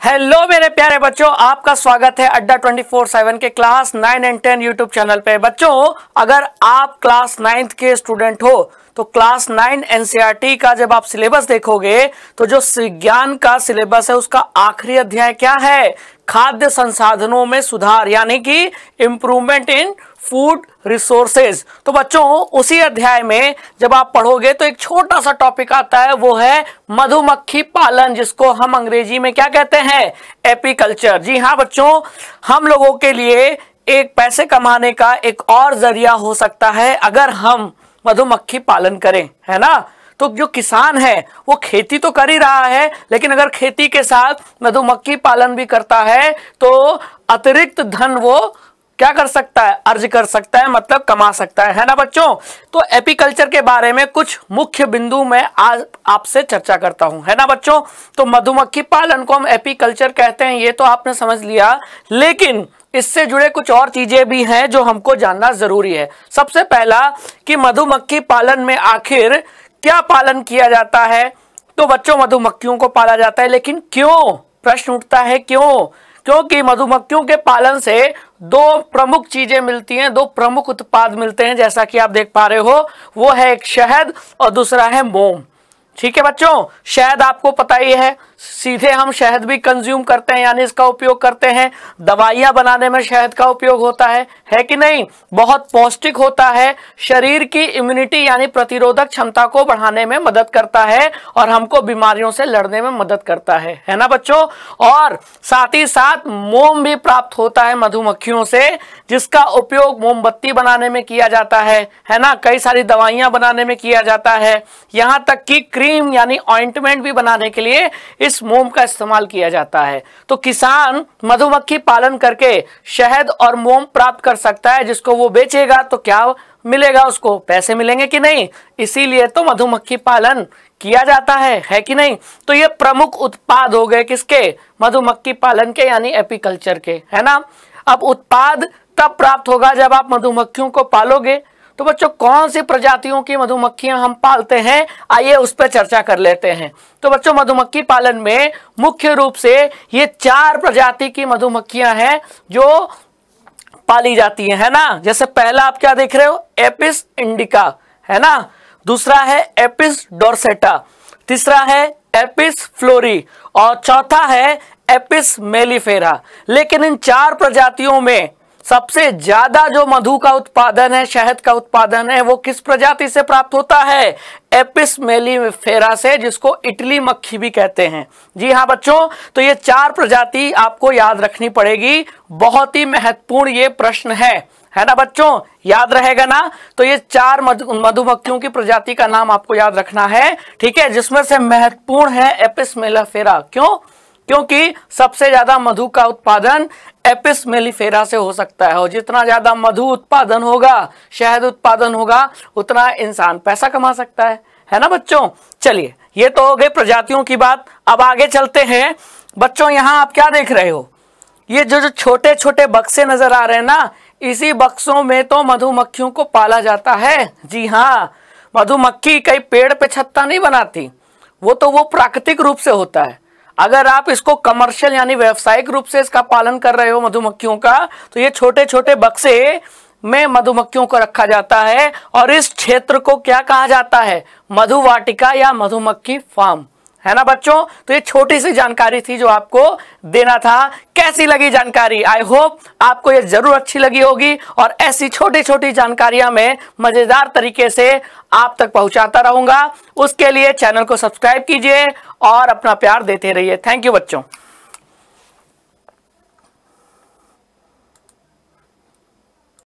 Hello मेरे प्यारे बच्चों, आपका स्वागत है अड्डा 24/7 के क्लास 9 एंड 10 यूट्यूब चैनल पे। बच्चों, अगर आप क्लास 9th के स्टूडेंट हो तो क्लास 9 एनसीईआरटी का जब आप सिलेबस देखोगे तो जो विज्ञान का सिलेबस है उसका आखिरी अध्याय क्या है? खाद्य संसाधनों में सुधार, यानी कि इंप्रूवमेंट इन फूड रिसोर्सेज। तो बच्चों, उसी अध्याय में जब आप पढ़ोगे तो एक छोटा सा टॉपिक आता है, वो है मधुमक्खी पालन, जिसको हम अंग्रेजी में क्या कहते हैं? एपीकल्चर। जी हाँ बच्चों, हम लोगों के लिए एक पैसे कमाने का एक और जरिया हो सकता है अगर हम मधुमक्खी पालन करें, है ना। तो जो किसान है वो खेती तो कर ही रहा है, लेकिन अगर खेती के साथ मधुमक्खी पालन भी करता है तो अतिरिक्त धन वो क्या कर सकता है? अर्ज कर सकता है, मतलब कमा सकता है ना बच्चों। तो एपीकल्चर के बारे में कुछ मुख्य बिंदु मैं आज आपसे चर्चा करता हूं, है ना बच्चों। तो मधुमक्खी पालन को हम एपीकल्चर कहते हैं, ये तो आपने समझ लिया, लेकिन इससे जुड़े कुछ और चीजें भी हैं जो हमको जानना जरूरी है। सबसे पहला कि मधुमक्खी पालन में आखिर क्या पालन किया जाता है? तो बच्चों, मधुमक्खियों को पाला जाता है, लेकिन क्यों? प्रश्न उठता है क्यों? क्योंकि मधुमक्खियों के पालन से दो प्रमुख चीजें मिलती हैं, दो प्रमुख उत्पाद मिलते हैं, जैसा कि आप देख पा रहे हो। वो है एक शहद और दूसरा है मोम। ठीक है बच्चों, शहद आपको पता ही है, सीधे हम शहद भी कंज्यूम करते हैं, यानी इसका उपयोग करते हैं। दवाइयां बनाने में शहद का उपयोग होता है कि नहीं? बहुत पौष्टिक होता है, शरीर की इम्यूनिटी यानी प्रतिरोधक क्षमता को बढ़ाने में मदद करता है और हमको बीमारियों से लड़ने में मदद करता है ना बच्चों। और साथ ही साथ मोम भी प्राप्त होता है मधुमक्खियों से, जिसका उपयोग मोमबत्ती बनाने में किया जाता है ना। कई सारी दवाइयां बनाने में किया जाता है, यहां तक कि क्रीम यानी ऑइंटमेंट भी बनाने के लिए इस मोम का इस्तेमाल किया जाता है। तो किसान मधुमक्खी पालन करके शहद और मोम प्राप्त कर सकता है, जिसको वो बेचेगा तो क्या मिलेगा? उसको पैसे मिलेंगे कि नहीं? इसीलिए तो मधुमक्खी पालन किया जाता है कि नहीं। तो ये प्रमुख उत्पाद हो गए किसके? मधुमक्खी पालन के, यानी एपीकल्चर के, है ना। अब उत्पाद तब प्राप्त होगा जब आप मधुमक्खियों को पालोगे। तो बच्चों, कौन सी प्रजातियों की मधुमक्खियां हम पालते हैं, आइए उस पर चर्चा कर लेते हैं। तो बच्चों, मधुमक्खी पालन में मुख्य रूप से ये 4 प्रजाति की मधुमक्खियां हैं जो पाली जाती है ना। जैसे पहला आप क्या देख रहे हो? एपिस इंडिका, है ना। दूसरा है एपिस डोर्सेटा, तीसरा है एपिस फ्लोरी और चौथा है एपिस मेलिफेरा। लेकिन इन 4 प्रजातियों में सबसे ज्यादा जो मधु का उत्पादन है, शहद का उत्पादन है, वो किस प्रजाति से प्राप्त होता है? एपिस मेलिफेरा से, जिसको इटली मक्खी भी कहते हैं। जी हाँ बच्चों, तो ये 4 प्रजाति आपको याद रखनी पड़ेगी। बहुत ही महत्वपूर्ण ये प्रश्न है ना बच्चों, याद रहेगा ना। तो ये 4 मधुमक्खियों की प्रजाति का नाम आपको याद रखना है, ठीक है। जिसमें से महत्वपूर्ण है एपिस मेलिफेरा। क्यों? क्योंकि सबसे ज्यादा मधु का उत्पादन एपिस मेलिफेरा से हो सकता है, और जितना ज्यादा मधु उत्पादन होगा, शहद उत्पादन होगा, उतना इंसान पैसा कमा सकता है ना बच्चों। चलिए, ये तो हो गई प्रजातियों की बात। अब आगे चलते हैं बच्चों। यहाँ आप क्या देख रहे हो? ये जो छोटे छोटे बक्से नजर आ रहे हैं ना, इसी बक्सों में तो मधुमक्खियों को पाला जाता है। जी हाँ, मधुमक्खी कई पेड़ पे छत्ता नहीं बनाती, वो प्राकृतिक रूप से होता है। अगर आप इसको कमर्शियल यानी व्यावसायिक रूप से इसका पालन कर रहे हो मधुमक्खियों का, तो ये छोटे छोटे बक्से में मधुमक्खियों को रखा जाता है, और इस क्षेत्र को क्या कहा जाता है? मधुवाटिका या मधुमक्खी फार्म, है ना बच्चों। तो ये छोटी सी जानकारी थी जो आपको देना था। कैसी लगी जानकारी? आई होप आपको ये जरूर अच्छी लगी होगी, और ऐसी छोटी छोटी जानकारियां मैं मजेदार तरीके से आप तक पहुंचाता रहूंगा। उसके लिए चैनल को सब्सक्राइब कीजिए और अपना प्यार देते रहिए। थैंक यू बच्चों।